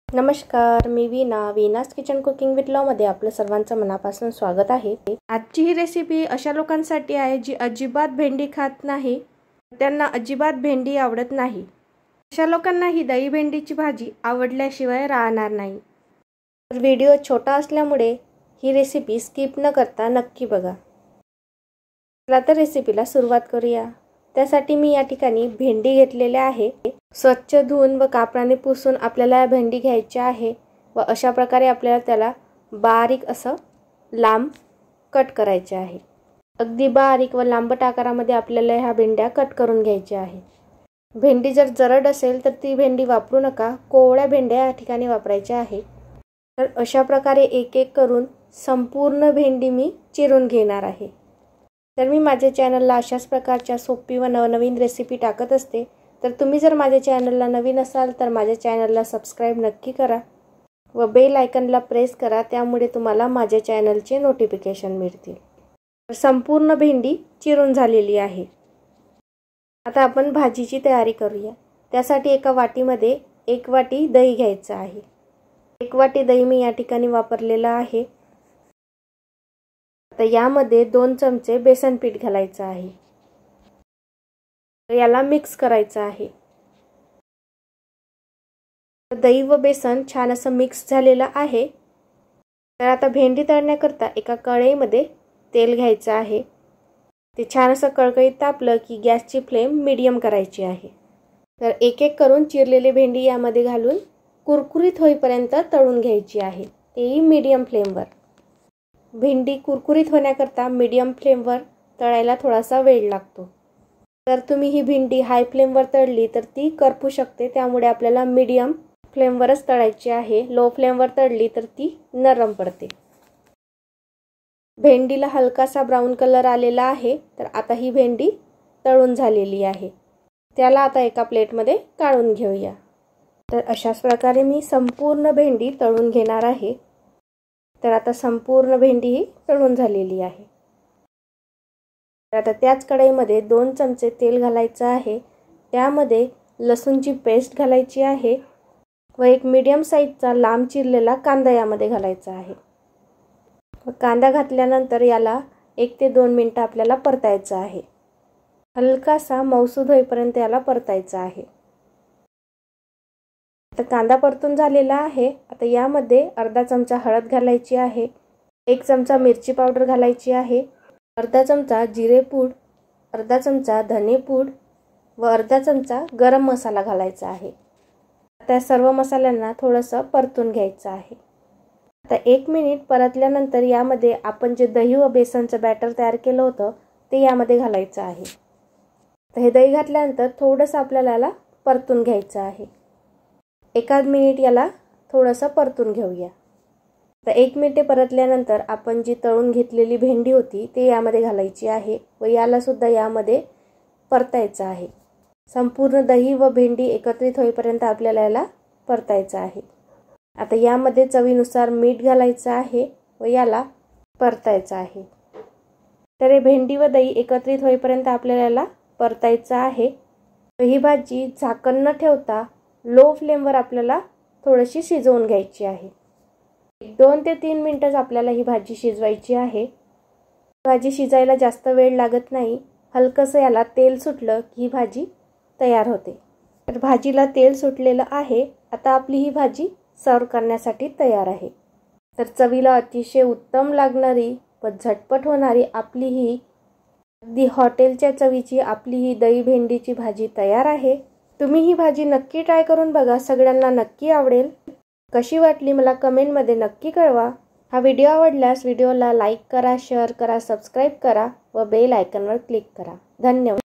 नमस्कार, मी वीनास kitchen cooking with लव मध्ये आपलं सर्वांचं मनापासून स्वागत आहे। आजची ही रेसिपी अशा लोकांसाठी आहे जी अजिबात भेंडी खात नाही, त्यांना अजिबात भेंडी आवडत नाही। अशा लोकांना ही दही भेंडीची भाजी आवडल्याशिवाय राहणार नाही। तर व्हिडिओ छोटा असल्यामुळे ही रेसिपी स्किप न करता नक्की बघा। चला तर रेसिपीला सुरुवात करूया। त्यासाठी मी या ठिकाणी भेंडी घेतलेल्या आहे। स्वच्छ धुवून व कापडाने पुसून आपल्याला भेंडी घ्यायची आहे व अशा प्रकारे आपल्याला त्याला बारीक असं लांब कट करायचे आहे। अगदी बारीक व लांबट आकारामध्ये आपल्याला ह्या भेंड्या कट करून घ्यायच्या आहे। भेंडी जर जरड असेल तर ती भेंडी वापरू नका, कोवळ्या भेंड्या या ठिकाणी वापरायच्या आहे। तर अशा प्रकारे एक एक करून संपूर्ण भेंडी मी चिरून घेणार आहे। तर मी माझ्या चॅनलला अशाच प्रकारच्या सोपी व नवनवीन रेसिपी टाकत असते। तर तुम्ही जर माझ्या चॅनलला नवीन असाल तर माझ्या चॅनलला सबस्क्राइब नक्की करा व बेल आयकॉनला प्रेस करा, त्यामुळे तुम्हाला माझ्या चॅनलचे नोटिफिकेशन मिळतील। तर संपूर्ण भेंडी चिरून झालेली आहे। आता आपण भाजीची तयारी करूया। त्यासाठी एका वाटीमध्ये 1 वाटी दही घ्यायचं आहे। 1 वाटी दही मी या ठिकाणी वापरलेला आहे। आता यामध्ये 2 चमचे बेसन पीठ घालायचं आहे। याला मिक्स करायचं आहे। दही व बेसन छान असं मिक्स झालेलं आहे। तर आता भेंडी तळण्याकरता एका कढईमध्ये तेल घ्यायचं आहे। ते छान असं कळकळीत तापलं की गॅसची फ्लेम मीडियम करायची आहे। तर एक एक करून चिरलेली भेंडी यामध्ये घालून कुरकुरीत होईपर्यंत तळून घ्यायची आहे, तेही मीडियम फ्लेमवर। भेंडी कुरकुरीत होण्याकरता मीडियम फ्लेमवर तळायला थोडासा वेळ लागतो। जर तुम्ही ही भेंडी हाय फ्लेमवर तळली तर ती करपू शकते, त्यामुळे आपल्याला मीडियम फ्लेमवरच तळायची आहे। लो फ्लेमवर तळली तर ती नरम पडते। भेंडीला हलकासा ब्राऊन कलर आलेला आहे। तर आता ही भेंडी तळून झालेली आहे। त्याला आता एका प्लेटमध्ये काढून घेऊया। तर अशाच प्रकारे मी संपूर्ण भेंडी तळून घेणार आहे। तर आता संपूर्ण भेंडी ही तळून झालेली आहे। तर आता त्याच कढईमध्ये 2 चमचे तेल घालायचं आहे। त्यामध्ये लसूणची पेस्ट घालायची आहे व एक मीडियम साईजचा लांब चिरलेला कांदा यामध्ये घालायचा आहे। कांदा घातल्यानंतर याला 1 ते 2 मिनिटं आपल्याला परतायचं आहे। हलकासा मऊसूद होईपर्यंत याला परतायचं आहे। आता कांदा परतून झालेला आहे। आता यामध्ये अर्धा चमचा हळद घालायची आहे, 1 चमचा मिरची पावडर घालायची आहे, अर्धा चमचा जिरे पूड, अर्धा चमचा धने पूड व अर्धा चमचा गरम मसाला घालायचा आहे। त्या सर्व मसाल्यांना थोडंसं परतून घ्यायचं आहे। आता 1 मिनिट परतल्यानंतर यामध्ये आपण जे दही व बेसनचं बॅटर तयार केलं होतं ते यामध्ये घालायचं आहे। तर हे दही घातल्यानंतर थोडंसं आपल्याला याला परतून घ्यायचं आहे। 1 मिनिट याला थोडंसं परतून घेऊया। तर 1 मिनिट परतल्यानंतर आपण जी तळून घेतलेली भेंडी होती ते यामध्ये घालायची आहे व याला सुद्धा यामध्ये परतायचं आहे। संपूर्ण दही व भेंडी एकत्रित होईपर्यंत आपल्याला याला परतायचं आहे। आता यामध्ये चवीनुसार मीठ घालायचं आहे व याला परतायचं आहे। तर हे भेंडी व दही एकत्रित होईपर्यंत आपल्याला याला परतायचं आहे। ही भाजी झाकण न ठेवता लो फ्लेमवर आपल्याला थोडीशी शिजवून घ्यायची आहे। 2 ते 3 मिनिटच आपल्याला ही भाजी शिजवायची आहे। भाजी शिजायला जास्त वेळ लागत नाही। हलकसं याला तेल सुटलं की ही भाजी तयार होते। तर भाजीला तेल सुटलेलं आहे। आता आपली ही भाजी सर्व करण्यासाठी तयार आहे। तर चवीला अतिशय उत्तम लागणारी व झटपट होणारी आपली ही अगदी हॉटेलच्या चवीची आपली ही दही भेंडीची भाजी तयार आहे। तुम्ही ही भाजी नक्की ट्राय करून बघा, सगळ्यांना नक्की आवडेल। कशी वाटली मला कमेंटमध्ये नक्की कळवा। हा व्हिडिओ आवडल्यास व्हिडिओला लाईक करा, शेअर करा, सबस्क्राईब करा व बेल आयकॉनवर क्लिक करा। धन्यवाद।